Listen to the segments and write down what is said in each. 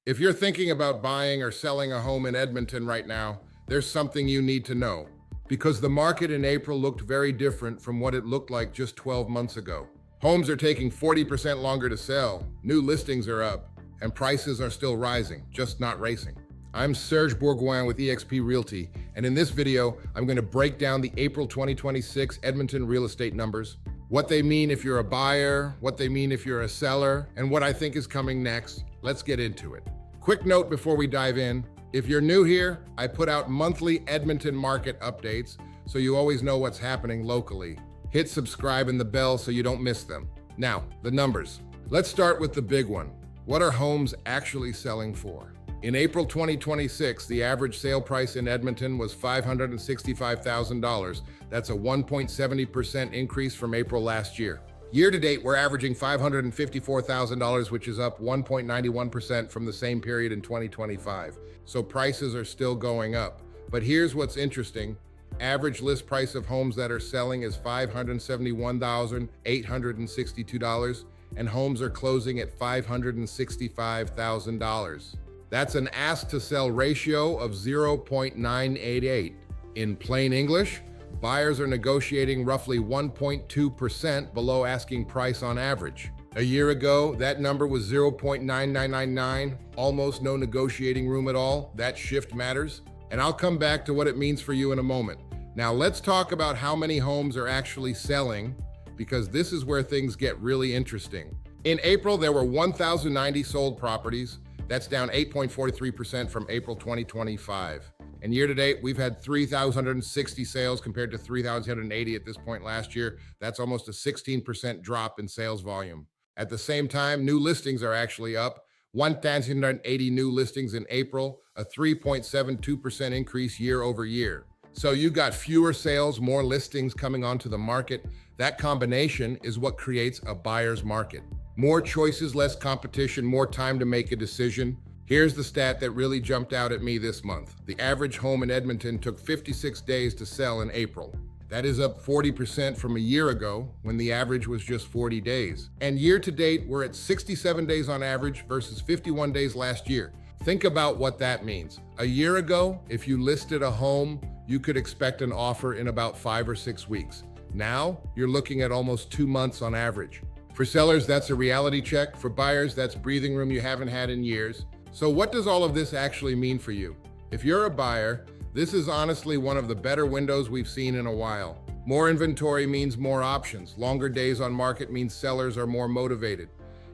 If you're thinking about buying or selling a home in Edmonton right now, there's something you need to know. Because the market in April looked very different from what it looked like just 12 months ago. Homes are taking 40% longer to sell, new listings are up, and prices are still rising, just not racing. I'm Serge Bourgoin with eXpRealty, and in this video, I'm going to break down the April 2026 Edmonton real estate numbers, what they mean if you're a buyer, what they mean if you're a seller, and what I think is coming next. Let's get into it. Quick note before we dive in, if you're new here, I put out monthly Edmonton market updates, so you always know what's happening locally. Hit subscribe and the bell so you don't miss them. Now, the numbers. Let's start with the big one. What are homes actually selling for? In April 2026, the average sale price in Edmonton was $565,000. That's a 1.70% increase from April last year. Year to date, we're averaging $554,000, which is up 1.91% from the same period in 2025. So prices are still going up. But here's what's interesting. Average list price of homes that are selling is $571,862, and homes are closing at $565,000. That's an ask to sell ratio of 0.988. In plain English, buyers are negotiating roughly 1.2% below asking price on average. A year ago, that number was 0.9999, almost no negotiating room at all. That shift matters. And I'll come back to what it means for you in a moment. Now let's talk about how many homes are actually selling, because this is where things get really interesting. In April, there were 1,090 sold properties. That's down 8.43% from April 2025. And year to date, we've had 3,060 sales compared to 3,080 at this point last year. That's almost a 16% drop in sales volume. At the same time, new listings are actually up. 1,080 new listings in April, a 3.72% increase year over year. So you got fewer sales, more listings coming onto the market. That combination is what creates a buyer's market. More choices, less competition, more time to make a decision. Here's the stat that really jumped out at me this month. The average home in Edmonton took 56 days to sell in April. That is up 40% from a year ago when the average was just 40 days. And year to date, we're at 67 days on average versus 51 days last year. Think about what that means. A year ago, if you listed a home, you could expect an offer in about 5 or 6 weeks. Now, you're looking at almost 2 months on average. For sellers, that's a reality check. For buyers, that's breathing room you haven't had in years. So what does all of this actually mean for you? If you're a buyer, this is honestly one of the better windows we've seen in a while. More inventory means more options. Longer days on market means sellers are more motivated.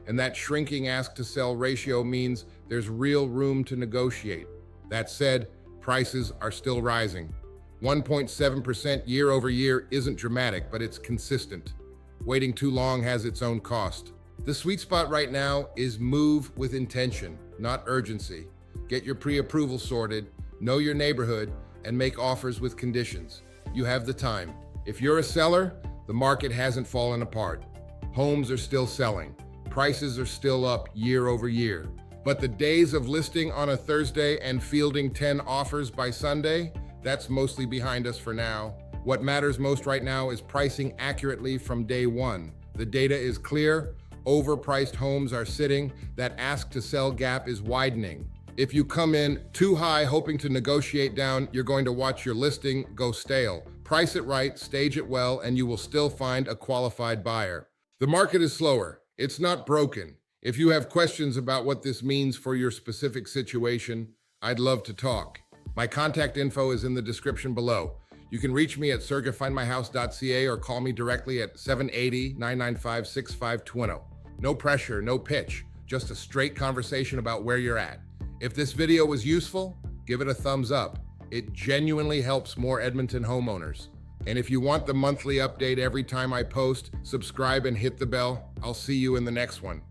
And that shrinking ask to sell ratio means there's real room to negotiate. That said, prices are still rising. 1.7% year over year isn't dramatic, but it's consistent. Waiting too long has its own cost. The sweet spot right now is move with intention, not urgency. Get your pre-approval sorted, know your neighborhood, and make offers with conditions. You have the time. If you're a seller, the market hasn't fallen apart. Homes are still selling. Prices are still up year over year. But the days of listing on a Thursday and fielding 10 offers by Sunday, that's mostly behind us for now. What matters most right now is pricing accurately from day one. The data is clear. Overpriced homes are sitting. That ask to sell gap is widening. If you come in too high hoping to negotiate down, you're going to watch your listing go stale. Price it right, stage it well, and you will still find a qualified buyer. The market is slower. It's not broken. If you have questions about what this means for your specific situation, I'd love to talk. My contact info is in the description below. You can reach me at serge@findmyhouse.ca or call me directly at 780-995-6520. No pressure, no pitch, just a straight conversation about where you're at. If this video was useful, give it a thumbs up. It genuinely helps more Edmonton homeowners. And if you want the monthly update every time I post, subscribe and hit the bell. I'll see you in the next one.